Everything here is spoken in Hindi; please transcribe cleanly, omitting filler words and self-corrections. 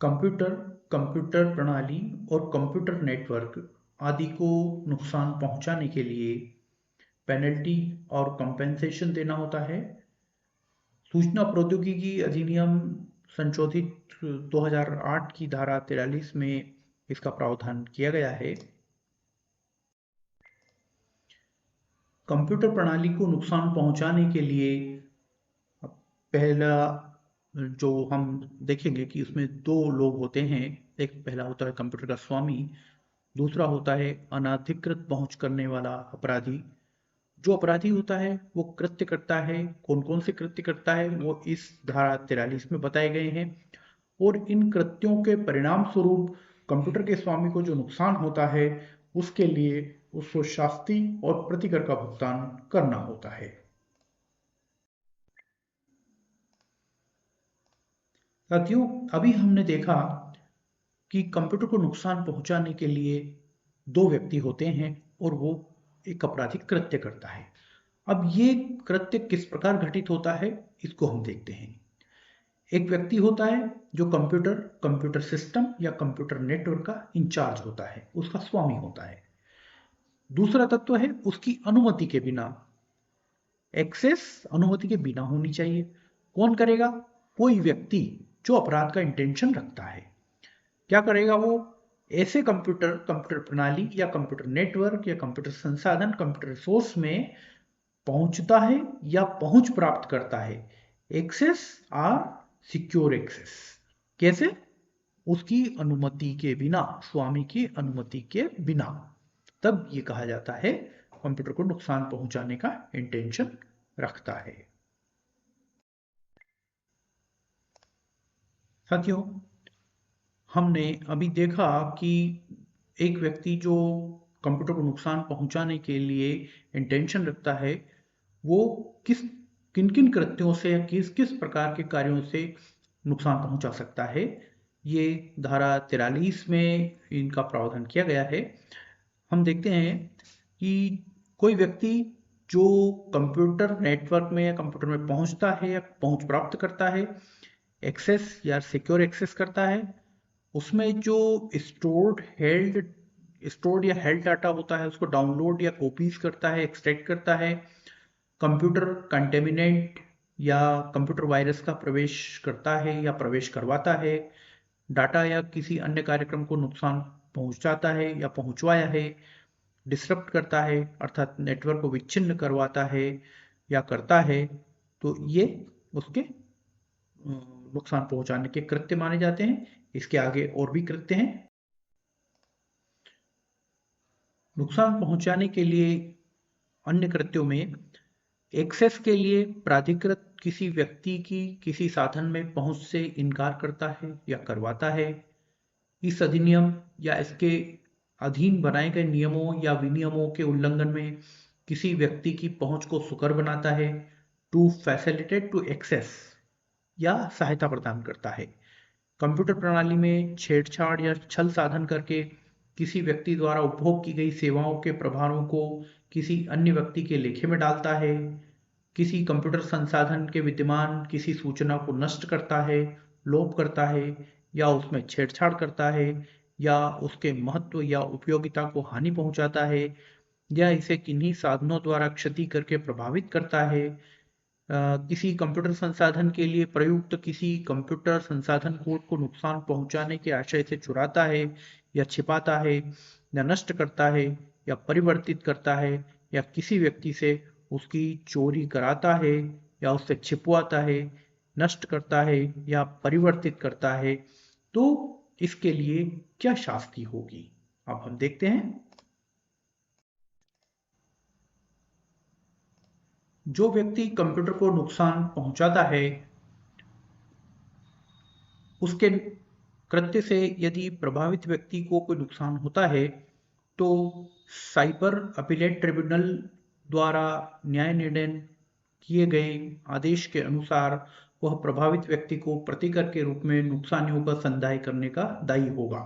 कंप्यूटर, कंप्यूटर प्रणाली और कंप्यूटर नेटवर्क आदि को नुकसान पहुंचाने के लिए पेनल्टी और कंपेंसेशन देना होता है। सूचना प्रौद्योगिकी अधिनियम संशोधित 2008 की धारा 43 में इसका प्रावधान किया गया है। कंप्यूटर प्रणाली को नुकसान पहुंचाने के लिए पहला जो हम देखेंगे कि उसमें दो लोग होते हैं। एक पहला होता है कंप्यूटर का स्वामी, दूसरा होता है अनधिकृत पहुंच करने वाला अपराधी। जो अपराधी होता है वो कृत्य करता है, कौन कौन से कृत्य करता है वो इस धारा 43 में बताए गए हैं। और इन कृत्यों के परिणाम स्वरूप कंप्यूटर के स्वामी को जो नुकसान होता है उसके लिए उसको शास्ति और प्रतिकर का भुगतान करना होता है। साथियों, अभी हमने देखा कि कंप्यूटर को नुकसान पहुंचाने के लिए दो व्यक्ति होते हैं और वो एक आपराधिक कृत्य करता है। अब ये कृत्य किस प्रकार घटित होता है इसको हम देखते हैं। एक व्यक्ति होता है जो कंप्यूटर सिस्टम या कंप्यूटर नेटवर्क का इंचार्ज होता है, उसका स्वामी होता है। दूसरा तत्व है उसकी अनुमति के बिना, एक्सेस अनुमति के बिना होनी चाहिए। कौन करेगा? कोई व्यक्ति जो अपराध का इंटेंशन रखता है। क्या करेगा वो? ऐसे कंप्यूटर प्रणाली या कंप्यूटर नेटवर्क या कंप्यूटर संसाधन, कंप्यूटर रिसोर्स में पहुंचता है या पहुंच प्राप्त करता है। Access or secure access. कैसे? उसकी अनुमति के बिना, स्वामी की अनुमति के बिना। तब ये कहा जाता है कंप्यूटर को नुकसान पहुंचाने का इंटेंशन रखता है। साथियों, हमने अभी देखा कि एक व्यक्ति जो कंप्यूटर को नुकसान पहुंचाने के लिए इंटेंशन रखता है वो किन किन कृत्यों से या किस किस प्रकार के कार्यों से नुकसान पहुंचा सकता है। ये धारा 43 में इनका प्रावधान किया गया है। हम देखते हैं कि कोई व्यक्ति जो कंप्यूटर नेटवर्क में या कंप्यूटर में पहुंचता है या पहुंच प्राप्त करता है, एक्सेस या सिक्योर एक्सेस करता है, उसमें जो स्टोर्ड या हेल्ड डाटा होता है उसको डाउनलोड या कॉपीज करता है, एक्सट्रैक्ट करता है, कंप्यूटर कंटेमिनेंट या कंप्यूटर वायरस का प्रवेश करता है या प्रवेश करवाता है, डाटा या किसी अन्य कार्यक्रम को नुकसान पहुंचाता है या पहुंचवाया है, डिसरप्ट करता है अर्थात नेटवर्क को विच्छिन्न करवाता है या करता है, तो ये उसके नुकसान पहुंचाने के कृत्य माने जाते हैं। इसके आगे और भी कृत्य हैं। नुकसान पहुंचाने के लिए अन्य कृत्यों में एक्सेस के लिए प्राधिकृत किसी व्यक्ति की किसी साधन में पहुंच से इनकार करता है या करवाता है। इस अधिनियम या इसके अधीन बनाए गए नियमों या विनियमों के उल्लंघन में किसी व्यक्ति की पहुंच को सुकर बनाता है, टू फैसिलिटेट टू एक्सेस, या सहायता प्रदान करता है। कंप्यूटर प्रणाली में छेड़छाड़ या छल साधन करके किसी व्यक्ति द्वारा उपभोग की गई सेवाओं के प्रभारों को किसी अन्य व्यक्ति के लेखे में डालता है, किसी कंप्यूटर संसाधन के विद्यमान किसी सूचना को नष्ट करता है, लोप करता है या उसमें छेड़छाड़ करता है या उसके महत्व या उपयोगिता को हानि पहुंचाता है या इसे किन्हीं साधनों द्वारा क्षति करके प्रभावित करता है, किसी कंप्यूटर संसाधन के लिए प्रयुक्त किसी कंप्यूटर संसाधन कोड को नुकसान पहुंचाने के आशय से चुराता है या छिपाता है या नष्ट करता है या परिवर्तित करता है या किसी व्यक्ति से उसकी चोरी कराता है या उससे छिपवाता है, नष्ट करता है या परिवर्तित करता है, तो इसके लिए क्या शास्ति होगी अब हम देखते हैं। जो व्यक्ति कंप्यूटर को नुकसान पहुंचाता है उसके कृत्य से यदि प्रभावित व्यक्ति को कोई नुकसान होता है तो साइबर अपीलेट ट्रिब्यूनल द्वारा न्याय निर्णय किए गए आदेश के अनुसार वह प्रभावित व्यक्ति को प्रतिकर के रूप में नुकसानियों का संदाय करने का दायी होगा।